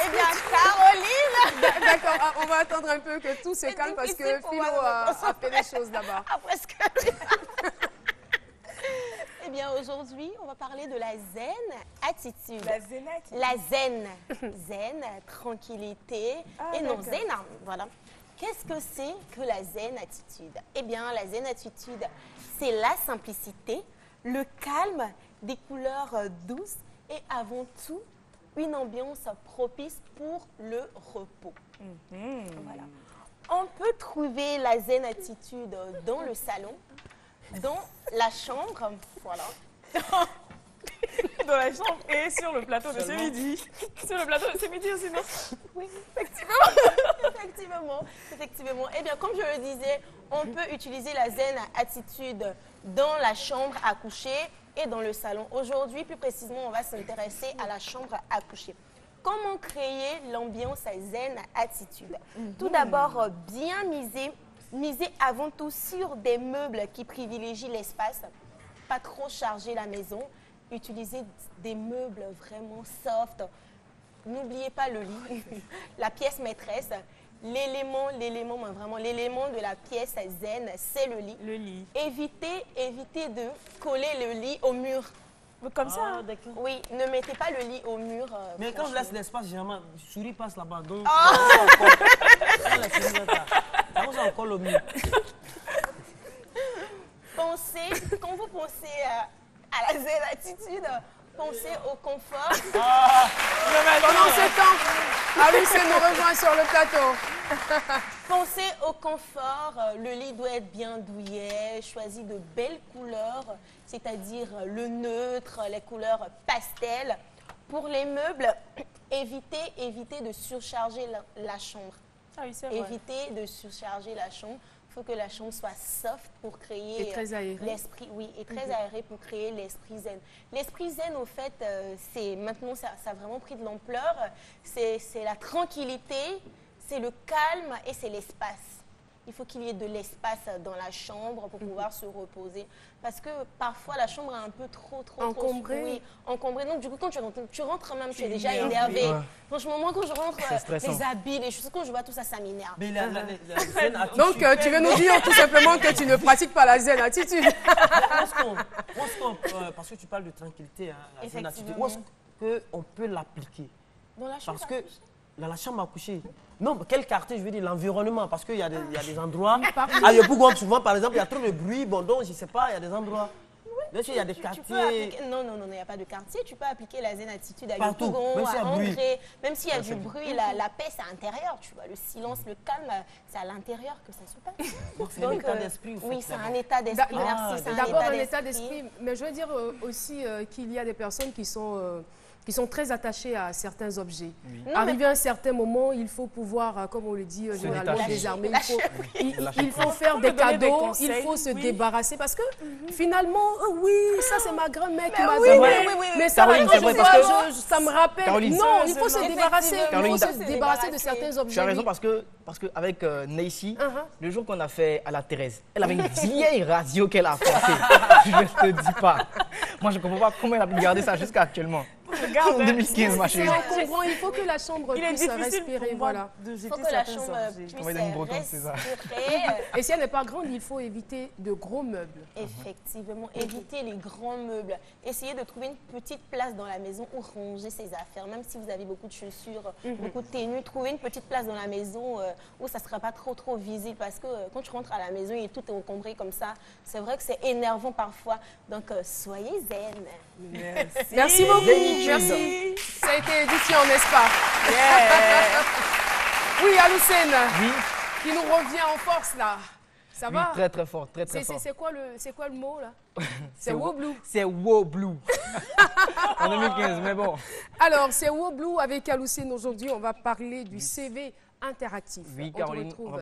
Eh bien, Caroline. D'accord, on va attendre un peu que tout se calme parce que Philo a fait des choses là-bas. Après ce que... Eh bien, aujourd'hui, on va parler de la zen attitude. La zen attitude. La zen. Zen, tranquillité. Ah, Et non, d'accord. zen, voilà. Qu'est-ce que c'est que la zen attitude? Eh bien, la zen attitude, c'est la simplicité, le calme, des couleurs douces et avant tout, une ambiance propice pour le repos. Voilà. On peut trouver la zen attitude dans le salon, dans la chambre, voilà. Dans la chambre et sur le plateau de ce midi. Sur le plateau de ce midi aussi, non? Oui, effectivement. Effectivement. Eh bien, comme je le disais, on peut utiliser la zen attitude dans la chambre à coucher et dans le salon. Aujourd'hui, plus précisément, on va s'intéresser à la chambre à coucher. Comment créer l'ambiance zen attitude? Tout d'abord, bien miser avant tout sur des meubles qui privilégient l'espace, pas trop charger la maison, utiliser des meubles vraiment soft. N'oubliez pas le lit, la pièce maîtresse, l'élément de la pièce zen, c'est le lit. Le lit. Évitez de coller le lit au mur. Comme ça. Ah, Hein. d'accord. Oui, ne mettez pas le lit au mur. Mais quand je franchement. laisse l'espace, généralement, souris passe là-bas. Donc, Ah. quand la souris est là, ça commence à encore le mieux. Quand vous pensez à la zen attitude, pensez au confort. Pendant ce temps, Alice nous rejoint sur le plateau. Pensez au confort, le lit doit être bien douillet, choisis de belles couleurs, c'est-à-dire le neutre, les couleurs pastel. Pour les meubles, évitez de surcharger la chambre. Ah oui, c'est vrai. Évitez de surcharger la chambre. Il faut que la chambre soit soft pour créer Et très aérée. l'esprit, oui, et très aérée pour créer l'esprit zen. L'esprit zen, au fait, c'est maintenant ça a vraiment pris de l'ampleur. C'est la tranquillité, c'est le calme et c'est l'espace. Il faut qu'il y ait de l'espace dans la chambre pour pouvoir se reposer. Parce que parfois, la chambre est un peu trop Encombrée. Oui, encombrée. Donc, du coup, quand tu rentres même, tu es déjà énervé. Ouais. Franchement, moi, quand je rentre, stressant. les habits, les choses, quand je vois tout ça, ça m'énerve. Mais la zen attitude, Donc, tu veux nous dire tout simplement que tu ne pratiques pas la zen attitude. parce que tu parles de tranquillité, hein, la zen attitude, Effectivement. où est-ce qu'on peut l'appliquer? Dans la chambre Parce à que coucher. dans la chambre à coucher, non, quel quartier, je veux dire, l'environnement, parce qu'il y a des endroits, à Yopougon, souvent, par exemple, il y a trop de bruit, bon, donc, je ne sais pas, il y a des endroits, bien sûr, il y a des Tu peux quartiers, appliquer... Non, il n'y a pas de quartier. Tu peux appliquer la zen attitude à Partout, Yopougon, même s'il y à a bruit. André. Même s'il y a du bruit, la paix, c'est à l'intérieur. Tu vois, le silence, le calme, c'est à l'intérieur que ça se passe. donc c'est un état d'esprit, au fait, Oui, c'est d'abord. un état d'esprit, merci. C'est D'abord un état d'esprit, mais je veux dire aussi qu'il y a des personnes qui sont très attachées à certains objets. Arrivé à un certain moment, il faut pouvoir, comme on le dit généralement, détacher. désarmer. Lâcher Il faut prise. faire des donner des cadeaux, conseils, il faut se oui. débarrasser. Parce que finalement, oui, ça c'est ma grand-mère qui m'a oui, donné. oui, oui. Mais ça, Caroline, quand c'est je vrai, vois, parce que- ça me rappelle. Caroline, Non, il faut se Effectivement. débarrasser. Il faut Caroline, se faut se débarrasser de débarrasser. certains objets. Tu as raison oui. parce que avec Neissi, Uh-huh. le jour qu'on a fait à la Thérèse, elle avait une vieille radio qu'elle a apportée. Je ne te dis pas. Moi, je ne comprends pas comment elle a pu garder ça jusqu'à actuellement. Regarde, En 2015, ma C'est chérie. encombrant, il faut que la chambre il est puisse difficile respirer. pour moi Voilà. de Il jeter faut que la certains chambre objets. puisse On va donner une bretonne, c'est ça. respirer. Et si elle n'est pas grande, il faut éviter de gros meubles. Effectivement, évitez les grands meubles. Essayez de trouver une petite place dans la maison où ranger ses affaires. Même si vous avez beaucoup de chaussures, beaucoup de tenues, trouvez une petite place dans la maison où ça ne sera pas trop visible. Parce que quand tu rentres à la maison et tout est encombré comme ça, c'est vrai que c'est énervant parfois. Donc, soyez zen. Merci beaucoup. Merci. Ça a été édition, n'est-ce pas? Oui, Aloussène, Oui, qui nous revient en force là. Ça oui, va? très très fort, très très fort. C'est quoi le mot là? C'est Woblou. C'est Woblou. En 2015, mais bon. Alors, c'est Woblou avec Aloussène aujourd'hui. On va parler du CV interactif. Oui, On te Caroline, retrouve on va